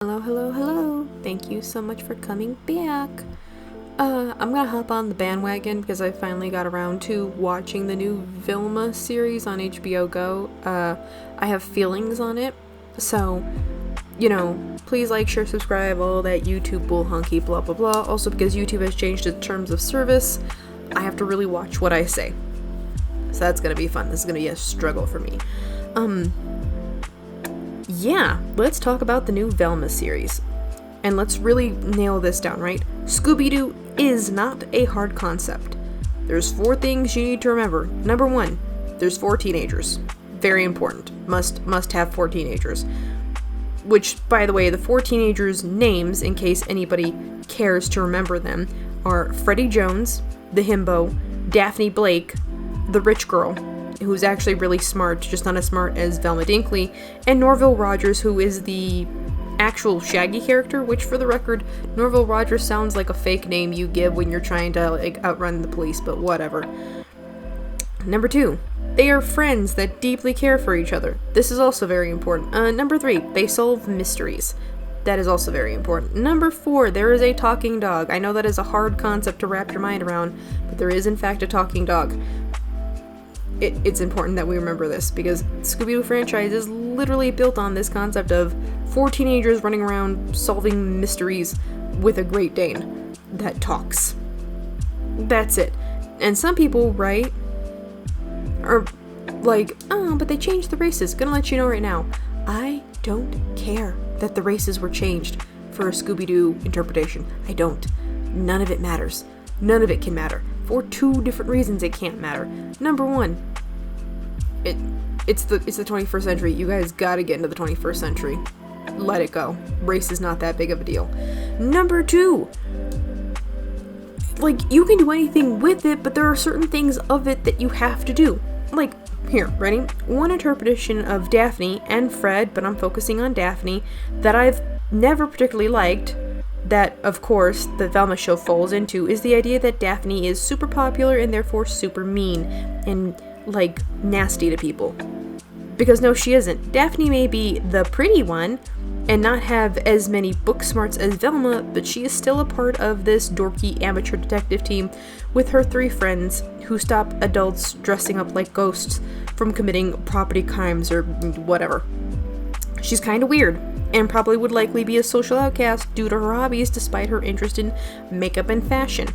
Hello, hello, hello. Thank you so much for coming back. I'm gonna hop on the bandwagon because I finally got around to watching the new Velma series on HBO Go. I have feelings on it, so, please like, share, subscribe, all that YouTube bull hunky blah blah blah. Also, because YouTube has changed its terms of service, I have to really watch what I say. So that's gonna be fun. This is gonna be a struggle for me. Yeah, let's talk about the new Velma series. And let's really nail this down, right? Scooby-Doo is not a hard concept. There's 4 things you need to remember. Number 1, there's 4 teenagers. Very important. Must have 4 teenagers. Which, by the way, the 4 teenagers' names, in case anybody cares to remember them, are Freddie Jones, the himbo, Daphne Blake, the rich girl, who's actually really smart, just not as smart as Velma Dinkley, and Norville Rogers, who is the actual Shaggy character, which, for the record, Norville Rogers sounds like a fake name you give when you're trying to, outrun the police, but whatever. Number 2, they are friends that deeply care for each other. This is also very important. Number 3, they solve mysteries. That is also very important. Number 4, there is a talking dog. I know that is a hard concept to wrap your mind around, but there is, in fact, a talking dog. It's important that we remember this, because Scooby-Doo franchise is literally built on this concept of 4 teenagers running around solving mysteries with a Great Dane that talks. That's it. And some people, right, are like, oh, but they changed the races. Gonna let you know right now, I don't care that the races were changed for a Scooby-Doo interpretation. I don't. None of it matters. None of it can matter. For 2 different reasons it can't matter. Number 1, it's the 21st century. You guys gotta get into the 21st century. Let it go. Race is not that big of a deal. Number 2, you can do anything with it, but there are certain things of it that you have to do. Here, ready? One interpretation of Daphne and Fred, but I'm focusing on Daphne, that I've never particularly liked, that, of course, the Velma show falls into, is the idea that Daphne is super popular and therefore super mean and, nasty to people. Because no, she isn't. Daphne may be the pretty one and not have as many book smarts as Velma, but she is still a part of this dorky amateur detective team with her 3 friends who stop adults dressing up like ghosts from committing property crimes or whatever. She's kinda weird, and probably would likely be a social outcast due to her hobbies despite her interest in makeup and fashion.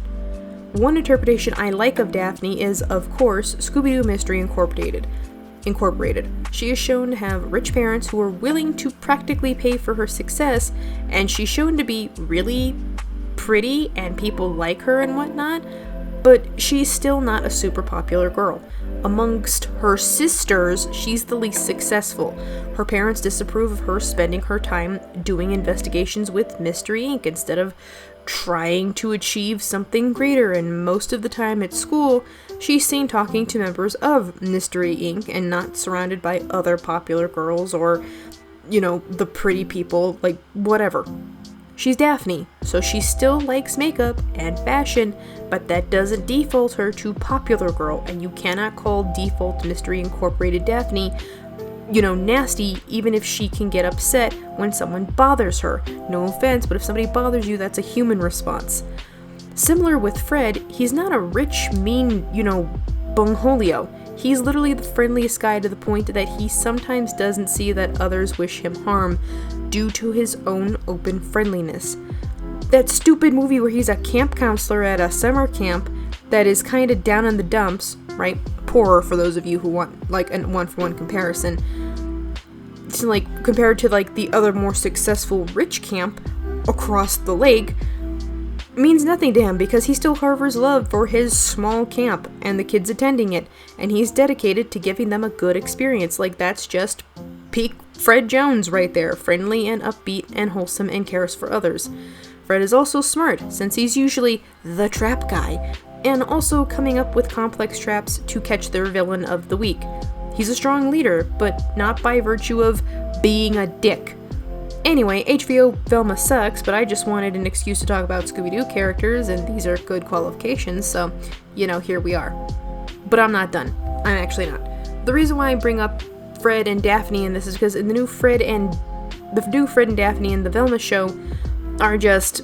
One interpretation I like of Daphne is, of course, Scooby-Doo Mystery Incorporated. She is shown to have rich parents who are willing to practically pay for her success, and she's shown to be really pretty and people like her and whatnot, but she's still not a super popular girl. Amongst her sisters, she's the least successful. Her parents disapprove of her spending her time doing investigations with Mystery Inc. instead of trying to achieve something greater, and most of the time at school, she's seen talking to members of Mystery Inc. and not surrounded by other popular girls or, the pretty people, whatever. She's Daphne, so she still likes makeup and fashion, but that doesn't default her to popular girl, and you cannot call default Mystery Incorporated Daphne, nasty, even if she can get upset when someone bothers her. No offense, but if somebody bothers you, that's a human response. Similar with Fred, he's not a rich, mean, bungholio. He's literally the friendliest guy to the point that he sometimes doesn't see that others wish him harm due to his own open friendliness. That stupid movie where he's a camp counselor at a summer camp that is kind of down in the dumps, right? Poorer for those of you who want a one-for-one comparison. It's compared to the other more successful rich camp across the lake, means nothing to him because he still harbors love for his small camp and the kids attending it, and he's dedicated to giving them a good experience. That's just peak Fred Jones right there, friendly and upbeat and wholesome and cares for others. Fred is also smart, since he's usually the trap guy, and also coming up with complex traps to catch their villain of the week. He's a strong leader, but not by virtue of being a dick. Anyway, HBO Velma sucks, but I just wanted an excuse to talk about Scooby-Doo characters, and these are good qualifications, so, here we are. But I'm not done. I'm actually not. The reason why I bring up Fred and Daphne in this is because in the new Fred and the new Fred and Daphne and the Velma show are just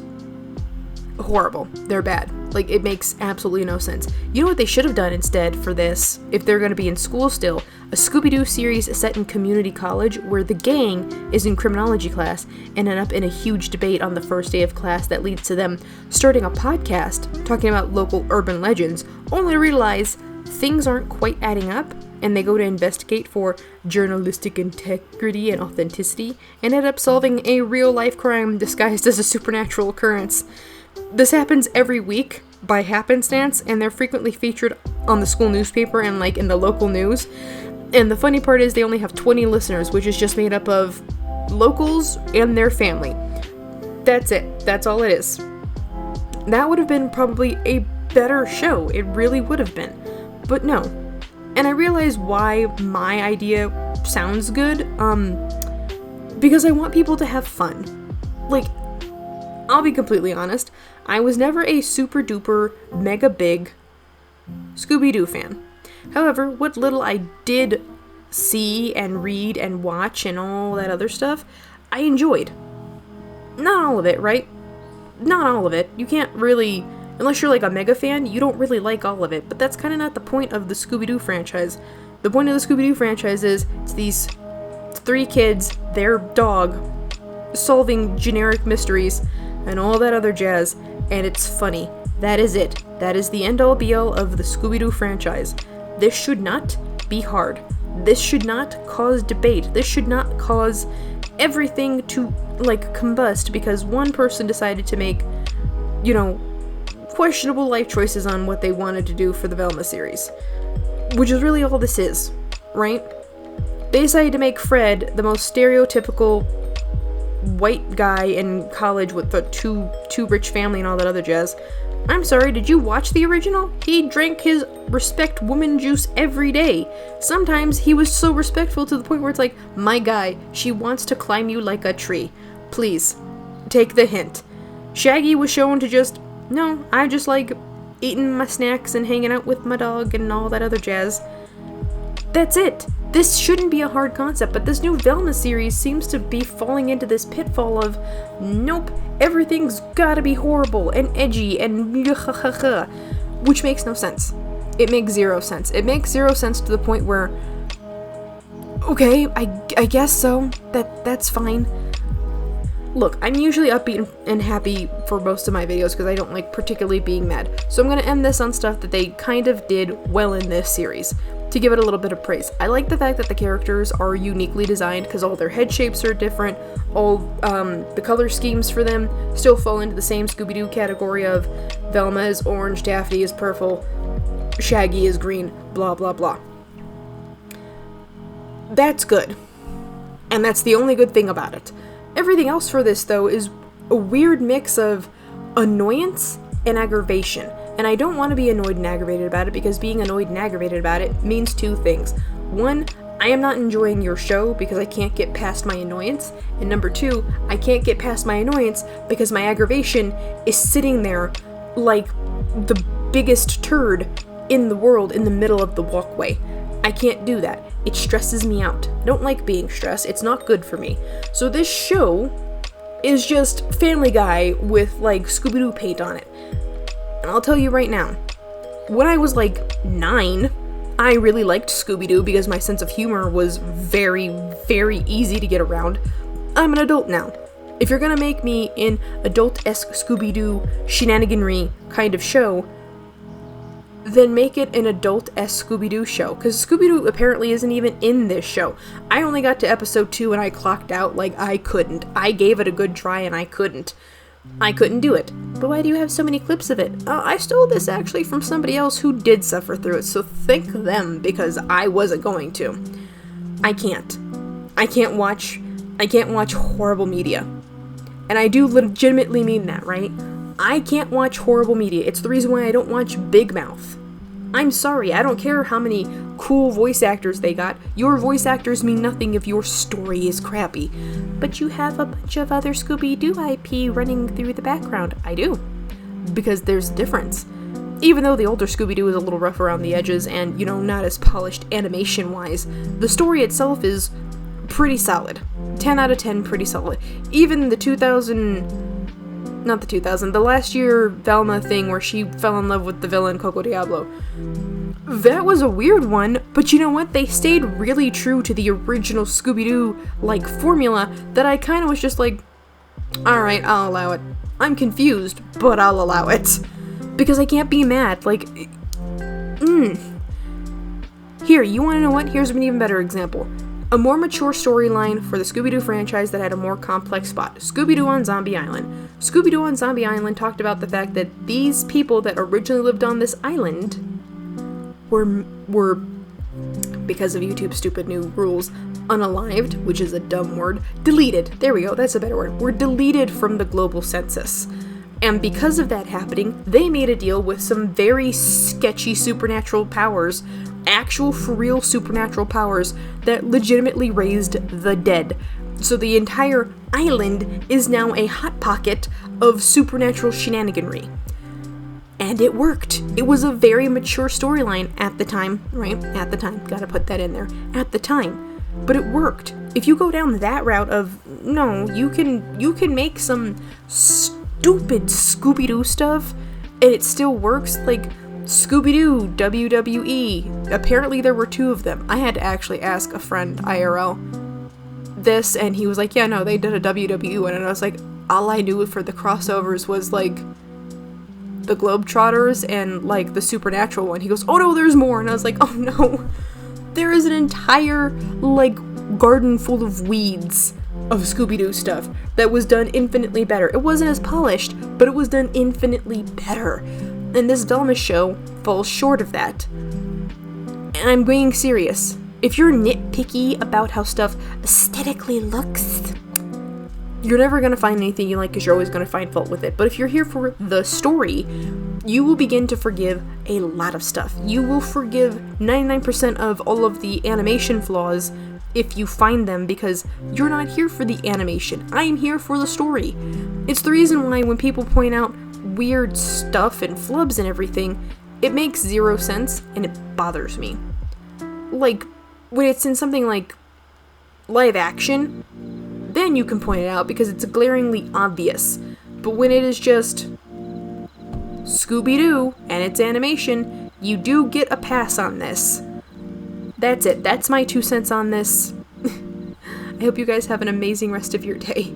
horrible. They're bad. Like, it makes absolutely no sense. You know what they should have done instead for this, if they're going to be in school still? A Scooby-Doo series set in community college where the gang is in criminology class and end up in a huge debate on the first day of class that leads to them starting a podcast talking about local urban legends, only to realize things aren't quite adding up, and they go to investigate for journalistic integrity and authenticity and end up solving a real-life crime disguised as a supernatural occurrence. This happens every week by happenstance, and they're frequently featured on the school newspaper and like in the local news. And the funny part is they only have 20 listeners, which is just made up of locals and their family. That's it. That's all it is. That would have been probably a better show. It really would have been. But no. And I realize why my idea sounds good. Because I want people to have fun. Like, I'll be completely honest, I was never a super duper mega big Scooby-Doo fan. However, what little I did see and read and watch and all that other stuff, I enjoyed. Not all of it, right? Not all of it. You can't really, unless you're like a mega fan, you don't really like all of it. But that's kind of not the point of the Scooby-Doo franchise. The point of the Scooby-Doo franchise is it's these 3 kids, their dog, solving generic mysteries and all that other jazz, and it's funny. That is it. That is the end-all be-all of the Scooby-Doo franchise. This should not be hard. This should not cause debate. This should not cause everything to, like, combust because one person decided to make, you know, questionable life choices on what they wanted to do for the Velma series. Which is really all this is, right? They decided to make Fred the most stereotypical white guy in college with the too rich family and all that other jazz. I'm sorry, did you watch the original? He drank his respect woman juice every day. Sometimes he was so respectful to the point where it's like, my guy, she wants to climb you like a tree. Please, take the hint. Shaggy was shown to just, no, I just like eating my snacks and hanging out with my dog and all that other jazz. That's it. This shouldn't be a hard concept, but this new Velma series seems to be falling into this pitfall of, nope, everything's gotta be horrible and edgy and which makes no sense. It makes zero sense. It makes zero sense to the point where, okay, I guess so. That's fine. Look, I'm usually upbeat and happy for most of my videos because I don't like particularly being mad. So I'm gonna end this on stuff that they kind of did well in this series, to give it a little bit of praise. I like the fact that the characters are uniquely designed because all their head shapes are different, all the color schemes for them still fall into the same Scooby-Doo category of Velma is orange, Daphne is purple, Shaggy is green, blah blah blah. That's good. And that's the only good thing about it. Everything else for this, though, is a weird mix of annoyance and aggravation. And I don't want to be annoyed and aggravated about it because being annoyed and aggravated about it means 2 things. 1, I am not enjoying your show because I can't get past my annoyance. And number 2, I can't get past my annoyance because my aggravation is sitting there like the biggest turd in the world in the middle of the walkway. I can't do that. It stresses me out. I don't like being stressed. It's not good for me. So this show is just Family Guy with like Scooby-Doo paint on it. And I'll tell you right now, when I was like 9, I really liked Scooby-Doo because my sense of humor was very, very easy to get around. I'm an adult now. If you're gonna make me an adult-esque Scooby-Doo shenaniganry kind of show, then make it an adult-esque Scooby-Doo show, because Scooby-Doo apparently isn't even in this show. I only got to episode 2 and I clocked out like I couldn't. I gave it a good try and I couldn't do it. But why do you have so many clips of it? I stole this actually from somebody else who did suffer through it, so thank them because I wasn't going to. I can't watch horrible media. And I do legitimately mean that, right? I can't watch horrible media. It's the reason why I don't watch Big Mouth. I'm sorry, I don't care how many cool voice actors they got. Your voice actors mean nothing if your story is crappy. But you have a bunch of other Scooby-Doo IP running through the background. I do. Because there's a difference. Even though the older Scooby-Doo is a little rough around the edges and, not as polished animation-wise, the story itself is pretty solid. 10 out of 10, pretty solid. Even the the last year Velma thing where she fell in love with the villain Coco Diablo. That was a weird one, but you know what? They stayed really true to the original Scooby-Doo, like, formula that I kind of was just like, alright, I'll allow it. I'm confused, but I'll allow it. Because I can't be mad, like, Here, you wanna know what? Here's an even better example. A more mature storyline for the Scooby-Doo franchise that had a more complex plot. Scooby-Doo on Zombie Island. Scooby-Doo on Zombie Island talked about the fact that these people that originally lived on this island were, because of YouTube's stupid new rules, unalived, which is a dumb word, deleted. There we go, that's a better word. Were deleted from the global census. And because of that happening, they made a deal with some very sketchy supernatural powers, actual for real supernatural powers that legitimately raised the dead. So the entire island is now a hot pocket of supernatural shenaniganry. And it worked. It was a very mature storyline at the time, right? At the time. Gotta put that in there. At the time. But it worked. If you go down that route of, no, you can make some stupid Scooby-Doo stuff and it still works, like Scooby-Doo WWE. Apparently there were 2 of them. I had to actually ask a friend IRL this, and he was like, yeah, no, they did a WWE one, and I was like, all I knew for the crossovers was like the Globetrotters and like the Supernatural one. He goes, oh no, there's more, and I was like, oh no, there is an entire like garden full of weeds of Scooby-Doo stuff that was done infinitely better. It wasn't as polished, but it was done infinitely better. And this Velma show falls short of that. And I'm being serious. If you're nitpicky about how stuff aesthetically looks, you're never going to find anything you like because you're always going to find fault with it. But if you're here for the story, you will begin to forgive a lot of stuff. You will forgive 99% of all of the animation flaws if you find them, because you're not here for the animation. I am here for the story. It's the reason why when people point out weird stuff and flubs and everything, it makes 0 sense and it bothers me. Like, when it's in something like live action, then you can point it out because it's glaringly obvious. But when it is just Scooby-Doo and it's animation, you do get a pass on this. That's it. That's my 2 cents on this. I hope you guys have an amazing rest of your day.